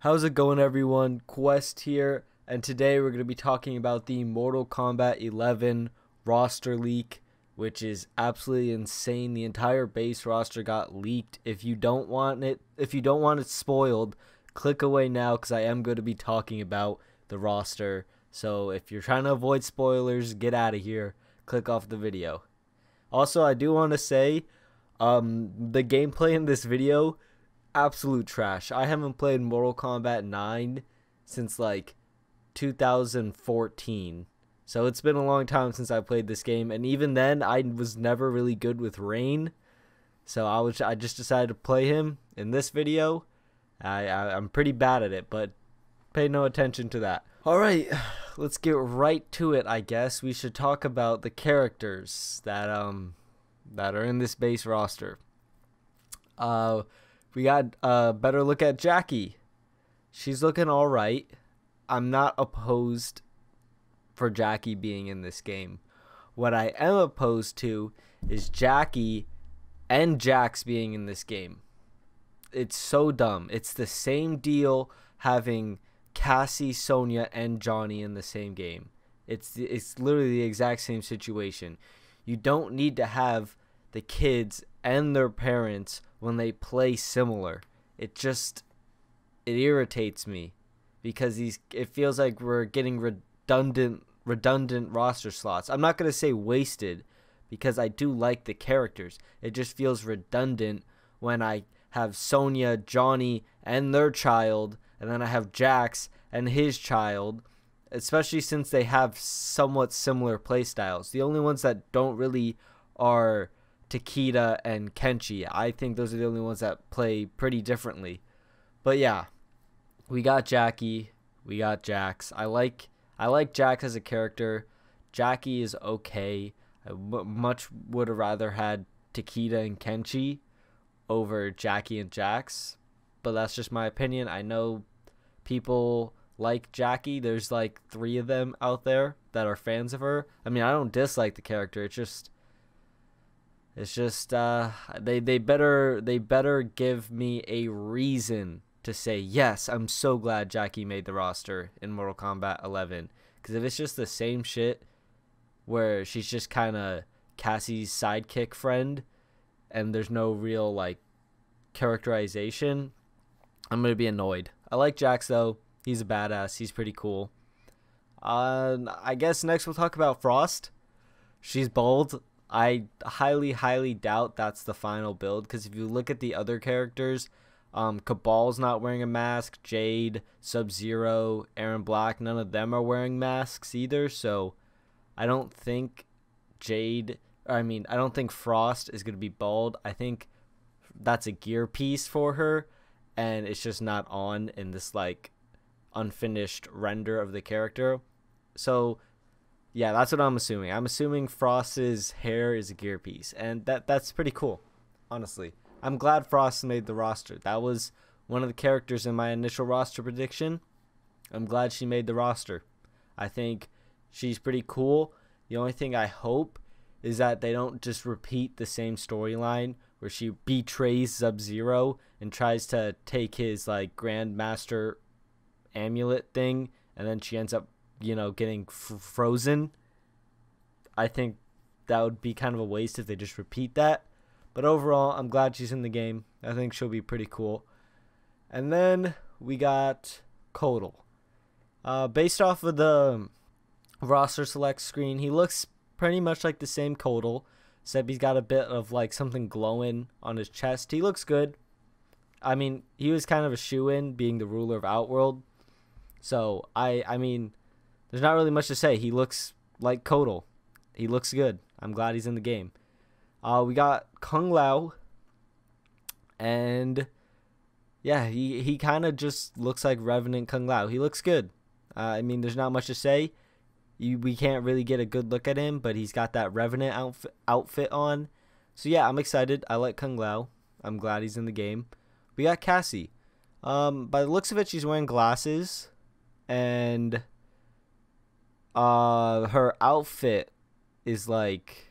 How's it going, everyone? Quest here, and today we're going to be talking about the Mortal Kombat 11 roster leak, which is absolutely insane. The entire base roster got leaked. If you don't want it spoiled, click away now because I am going to be talking about the roster. So if you're trying to avoid spoilers, get out of here. Click off the video. Also, I do want to say, the gameplay in this video, absolute trash. I haven't played Mortal Kombat 9 since like 2014. So it's been a long time since I played this game, and even then I was never really good with Rain. So I just decided to play him in this video. I'm pretty bad at it, but pay no attention to that. All right, let's get right to it. I guess we should talk about the characters that are in this base roster. We got a better look at Jackie. She's looking all right. I'm not opposed for Jackie being in this game. What I am opposed to is Jackie and Jax being in this game. It's so dumb. It's the same deal having Cassie, Sonya, and Johnny in the same game. It's literally the exact same situation. You don't need to have the kids and their parents when they play similar. It irritates me because it feels like we're getting redundant roster slots. I'm not going to say wasted because I do like the characters. It just feels redundant when I have Sonya, Johnny, and their child, and then I have Jax and his child, especially since they have somewhat similar playstyles. The only ones that don't really are Takeda and Kenshi. I think those are the only ones that play pretty differently. But yeah, we got Jackie, we got Jax. I like Jax as a character. Jackie is okay. I much would have rather had Takeda and Kenshi over Jackie and Jax, but that's just my opinion. I know people like Jackie. There's like 3 of them out there that are fans of her. I mean, I don't dislike the character. It's just they better give me a reason to say yes, I'm so glad Jackie made the roster in Mortal Kombat 11. Because if it's just the same shit where she's just kind of Cassie's sidekick friend and there's no real like characterization, I'm gonna be annoyed. I like Jax though. He's a badass. He's pretty cool. I guess next we'll talk about Frost. She's bold. I highly doubt that's the final build, because if you look at the other characters, Cabal's not wearing a mask, Jade, Sub-Zero, Aaron Black, none of them are wearing masks either, so I don't think I don't think Frost is going to be bald. I think that's a gear piece for her, and it's just not on in this like unfinished render of the character. So yeah, that's what I'm assuming. I'm assuming Frost's hair is a gear piece, and that's pretty cool, honestly. I'm glad Frost made the roster. That was one of the characters in my initial roster prediction. I'm glad she made the roster. I think she's pretty cool. The only thing I hope is that they don't just repeat the same storyline where she betrays Sub-Zero and tries to take his like Grandmaster amulet thing, and then she ends up getting frozen. I think that would be kind of a waste if they just repeat that. But overall, I'm glad she's in the game. I think she'll be pretty cool. And then we got Codel. Based off of the roster select screen, he looks pretty much like the same Codel, except he's got a bit of like something glowing on his chest. He looks good. I mean, he was kind of a shoo-in being the ruler of Outworld. So, I mean, there's not really much to say. He looks like Codel. He looks good. I'm glad he's in the game. We got Kung Lao. And yeah, he kind of just looks like Revenant Kung Lao. He looks good. I mean, there's not much to say. We can't really get a good look at him, but he's got that Revenant outfit on. So yeah, I'm excited. I like Kung Lao. I'm glad he's in the game. We got Cassie. By the looks of it, she's wearing glasses. And her outfit is like,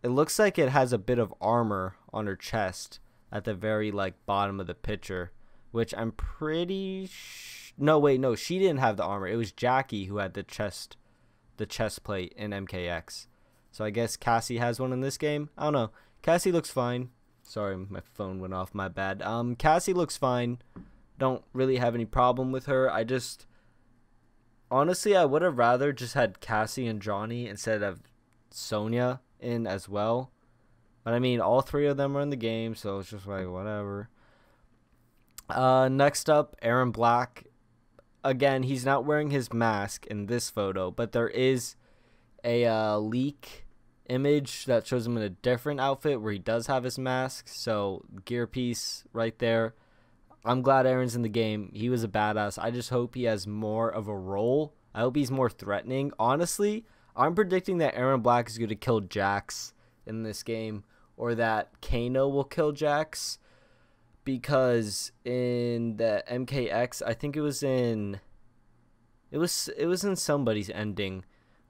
it looks like it has a bit of armor on her chest at the very like bottom of the picture, which I'm pretty no, wait, no, she didn't have the armor. It was Jackie who had the chest plate in MKX. So I guess Cassie has one in this game. I don't know. Cassie looks fine. Sorry, my phone went off. My bad. Cassie looks fine. Don't really have any problem with her. Honestly, I would have rather just had Cassie and Johnny instead of Sonya in as well. But I mean, all three of them are in the game, so it's just like, whatever. Next up, Aaron Black. Again, he's not wearing his mask in this photo, but there is a leak image that shows him in a different outfit where he does have his mask. So, gear piece right there. I'm glad Aaron's in the game. He was a badass. I just hope he has more of a role. I hope he's more threatening. Honestly, I'm predicting that Aaron Black is going to kill Jax in this game, or that Kano will kill Jax. Because in the MKX, I think it was in somebody's ending,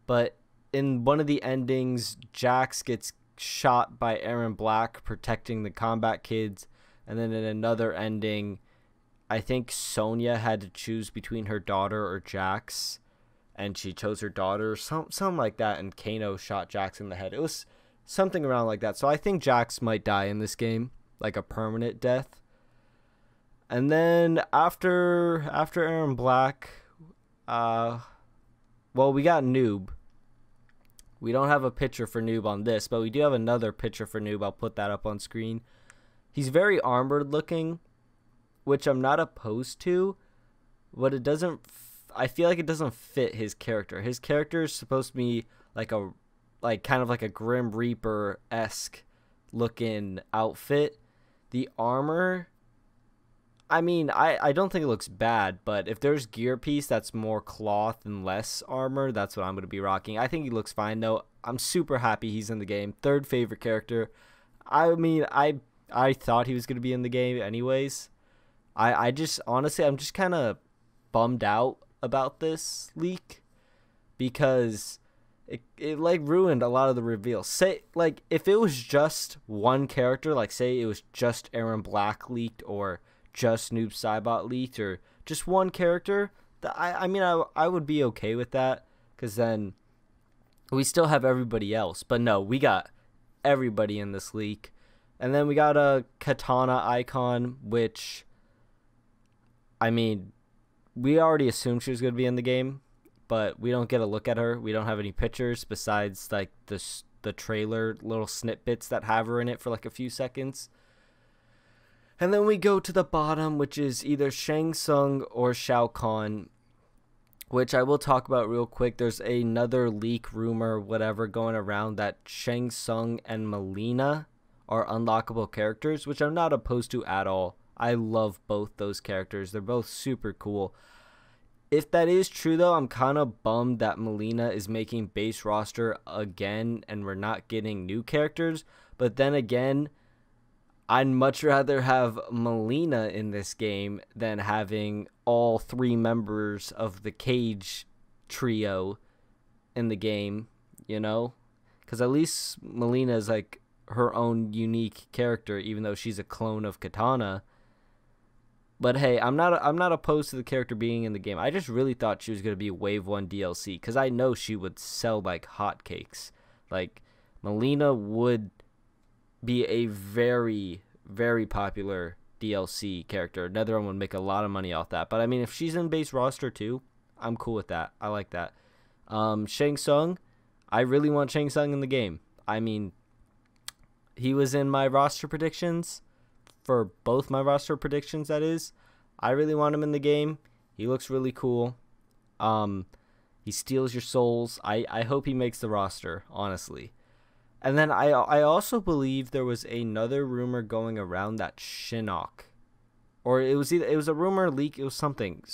but in one of the endings, Jax gets shot by Aaron Black protecting the Kombat kids, and then in another ending, I think Sonya had to choose between her daughter or Jax, and she chose her daughter, something like that, and Kano shot Jax in the head. It was something around like that. So I think Jax might die in this game, like a permanent death. And then after Aaron Black, well, we got Noob. We don't have a picture for Noob on this, but we do have another picture for Noob. I'll put that up on screen. He's very armored looking, which I'm not opposed to, but it doesn't. I feel like it doesn't fit his character. His character is supposed to be kind of like a Grim Reaper-esque looking outfit. The armor, I mean, I don't think it looks bad, but if there's gear piece that's more cloth and less armor, that's what I'm going to be rocking. I think he looks fine, though. I'm super happy he's in the game. Third favorite character. I mean, I thought he was going to be in the game anyways. I just, honestly, I'm just kind of bummed out about this leak because it like ruined a lot of the reveals. Say, like, if it was just one character, like say it was just Aaron Black leaked or just Noob Saibot leaked or just one character, I mean, I would be okay with that because then we still have everybody else. But no, we got everybody in this leak. And then we got a Katana icon, which, I mean, we already assumed she was going to be in the game, but we don't get a look at her. We don't have any pictures besides like the trailer little snippets that have her in it for like a few seconds. And then we go to the bottom, which is either Shang Tsung or Shao Kahn, which I will talk about real quick. There's another leak, rumor, whatever, going around that Shang Tsung and Malina are unlockable characters, which I'm not opposed to at all. I love both those characters. They're both super cool. If that is true, though, I'm kind of bummed that Malina is making base roster again and we're not getting new characters. But then again, I'd much rather have Malina in this game than having all three members of the Cage trio in the game, you know? Because at least Malina is like her own unique character, even though she's a clone of Katana. But hey, I'm not opposed to the character being in the game. I just really thought she was going to be Wave 1 DLC because I know she would sell like hotcakes. Like, Malina would be a very, very popular DLC character. Netherrealm would make a lot of money off that. But I mean, if she's in base roster too, I'm cool with that. I like that. Shang Tsung, I really want Shang Tsung in the game. I mean, he was in my roster predictions. For both my roster predictions, that is. I really want him in the game. He looks really cool. He steals your souls. I hope he makes the roster, honestly. And then I also believe there was another rumor going around that Shinnok, or it was a rumor leak. It was something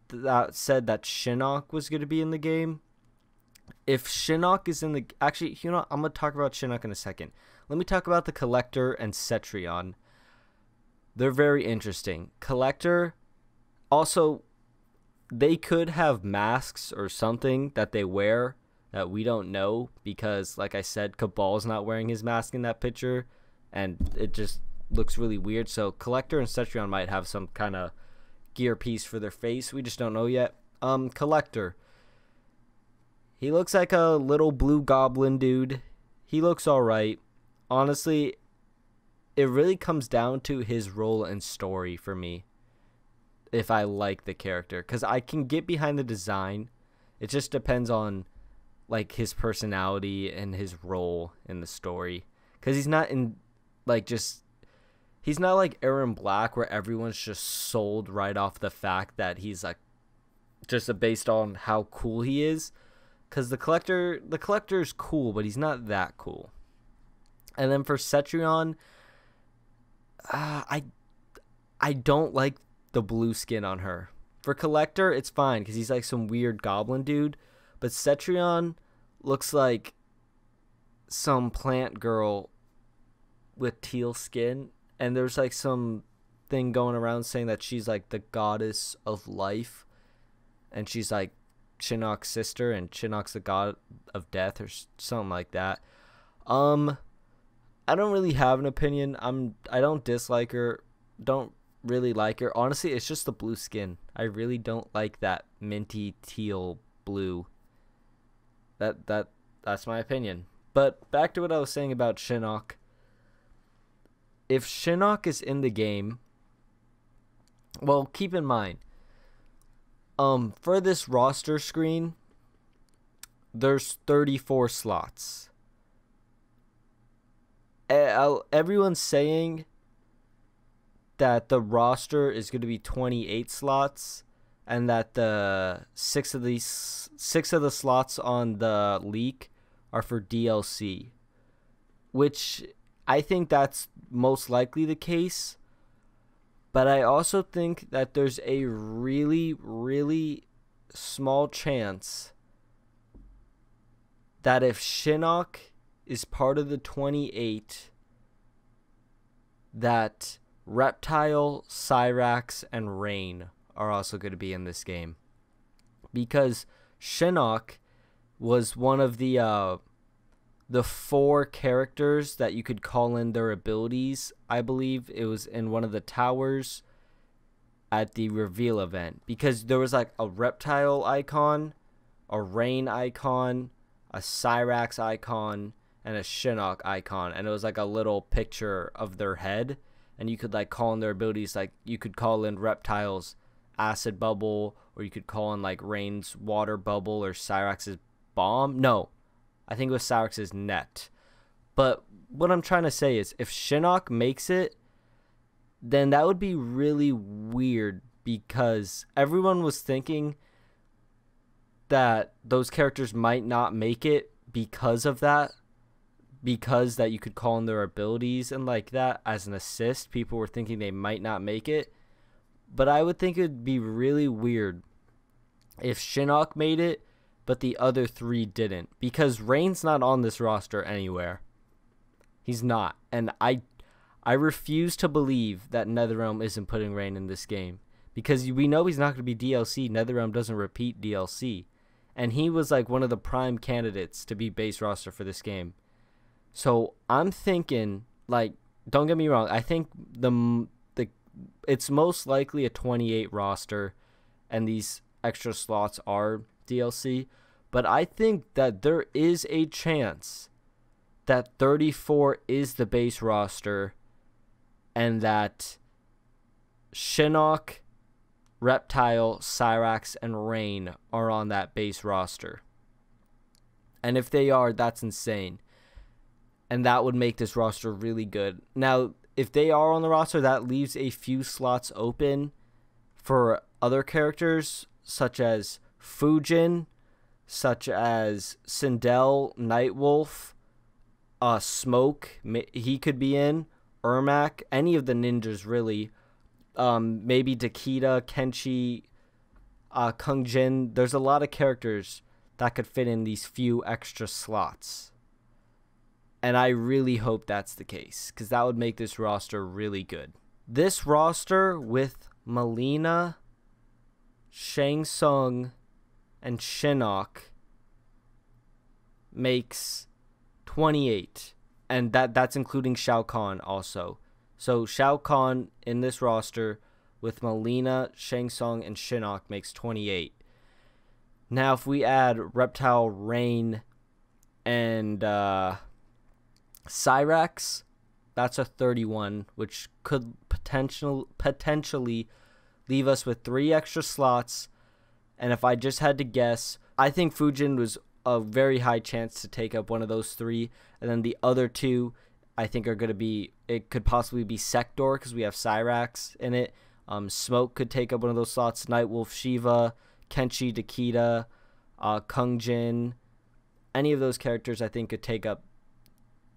that said that Shinnok was going to be in the game. If Shinnok is in the... Actually, you know, I'm going to talk about Shinnok in a second. Let me talk about the Collector and Cetrion. They're very interesting. Collector, also, they could have masks or something that they wear that we don't know because, like I said, Cabal's not wearing his mask in that picture, and it just looks really weird. So Collector and Cetrion might have some kind of gear piece for their face. We just don't know yet. Collector. He looks like a little blue goblin dude. He looks alright. Honestly, it really comes down to his role and story for me, if I like the character. Because I can get behind the design. It just depends on, like, his personality and his role in the story. Because he's not in, like, just... He's not like Aaron Black, where everyone's just sold right off the fact that he's, like, just based on how cool he is. Because the Collector's cool, but he's not that cool. And then for Cetrion, I don't like the blue skin on her. For Collector, it's fine, because he's like some weird goblin dude. But Cetrion looks like some plant girl with teal skin. And there's like some thing going around saying that she's like the goddess of life. And she's like Shinnok's sister, and Shinnok's the god of death, or something like that. I don't really have an opinion. I don't dislike her. Don't really like her. Honestly, it's just the blue skin. I really don't like that minty teal blue. That's my opinion. But back to what I was saying about Shinnok. If Shinnok is in the game, well, keep in mind, for this roster screen, there's 34 slots. Everyone's saying that the roster is going to be 28 slots, and that the six of the slots on the leak are for DLC, which I think that's most likely the case. But I also think that there's a really, really small chance that if Shinnok is part of the 28, that Reptile, Cyrax, and Rain are also going to be in this game. Because Shinnok was one of the 4 characters that you could call in their abilities. I believe it was in one of the towers at the reveal event, because there was like a Reptile icon, a Rain icon, a Cyrax icon, and a Shinnok icon, and it was like a little picture of their head, and you could like call in their abilities. Like you could call in Reptile's acid bubble, or you could call in like Rain's water bubble, or Cyrax's bomb. No, I think it was Cyrax's net. But what I'm trying to say is, if Shinnok makes it, then that would be really weird, because everyone was thinking that those characters might not make it because of that. Because that you could call in their abilities and like that as an assist. People were thinking they might not make it. But I would think it would be really weird if Shinnok made it, but the other 3 didn't. Because Rain's not on this roster anywhere. He's not. And I refuse to believe that NetherRealm isn't putting Rain in this game. Because we know he's not going to be DLC. NetherRealm doesn't repeat DLC. And he was like one of the prime candidates to be base roster for this game. So I'm thinking, like, don't get me wrong, I think it's most likely a 28 roster, and these extra slots are DLC. But I think that there is a chance that 34 is the base roster, and that Shinnok, Reptile, Cyrax, and Rain are on that base roster. And if they are, that's insane. And that would make this roster really good. Now, if they are on the roster, that leaves a few slots open for other characters, such as Fujin, such as Sindel, Nightwolf, Smoke, he could be in, Ermac, any of the ninjas, really. Maybe Takeda, Kenshi, Kung Jin. There's a lot of characters that could fit in these few extra slots. And I really hope that's the case, because that would make this roster really good. This roster with Malina, Shang Tsung, and Shinnok makes 28. And that's including Shao Kahn also. So Shao Kahn in this roster with Malina, Shang Tsung, and Shinnok makes 28. Now, if we add Reptile, Rain, and Cyrax, that's a 31, which could potentially leave us with 3 extra slots. And if I just had to guess, I think Fujin was a very high chance to take up one of those 3. And then the other 2, I think, are going to be, it could possibly be Sector because we have Cyrax in it. Smoke could take up one of those slots. Nightwolf, Shiva, Kenshi, Takeda, Kung Jin. Any of those characters I think could take up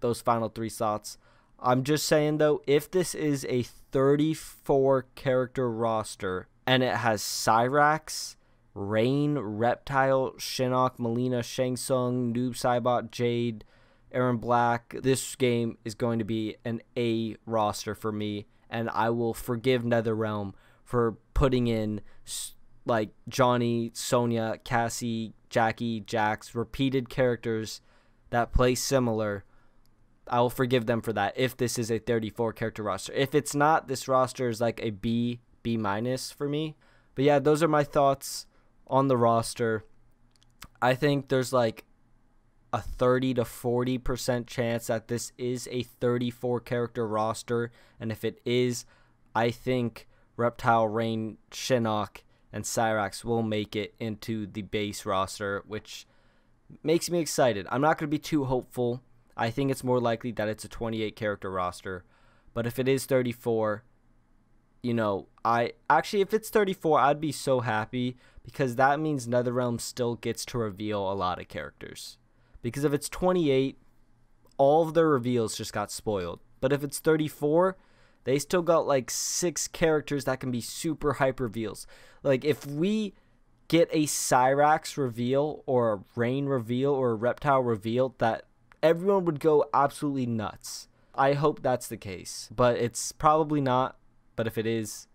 those final 3 slots. I'm just saying, though, if this is a 34 character roster and it has Cyrax, Rain, Reptile, Shinnok, Malina, Shang Tsung, Noob Saibot, Jade, Aaron Black, this game is going to be an A roster for me, and I will forgive NetherRealm for putting in like Johnny, Sonya, Cassie, Jackie, Jax, repeated characters that play similar. I will forgive them for that if this is a 34 character roster. If it's not, this roster is like a B minus for me. But yeah, those are my thoughts on the roster. I think there's like a 30 to 40% chance that this is a 34 character roster, and if it is, I think Reptile, Rain, Shinnok, and Cyrax will make it into the base roster, which makes me excited. I'm not going to be too hopeful. I think it's more likely that it's a 28 character roster, but if it is 34, you know, if it's 34, I'd be so happy, because that means NetherRealm still gets to reveal a lot of characters. Because if it's 28, all of their reveals just got spoiled. But if it's 34, they still got like 6 characters that can be super hype reveals. Like if we get a Cyrax reveal or a Rain reveal or a Reptile reveal, that everyone would go absolutely nuts. I hope that's the case, but it's probably not. But if it is,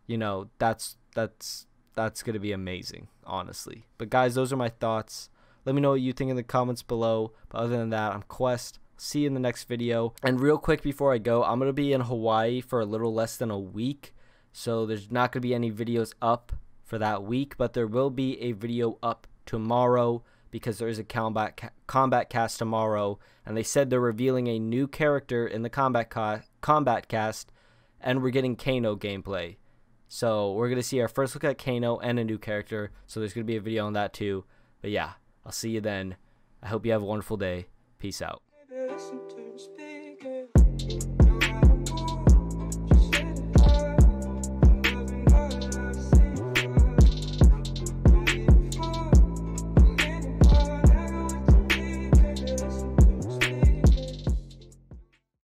you know, that's going to be amazing, honestly. But guys, those are my thoughts. Let me know what you think in the comments below. But other than that, I'm Quest. See you in the next video. And real quick before I go, I'm going to be in Hawaii for a little less than a week. So there's not going to be any videos up for that week. But there will be a video up tomorrow, because there is a combat cast tomorrow. And they said they're revealing a new character in the combat cast. And we're getting Kano gameplay. So we're going to see our first look at Kano and a new character. So there's going to be a video on that too. But yeah, I'll see you then. I hope you have a wonderful day. Peace out.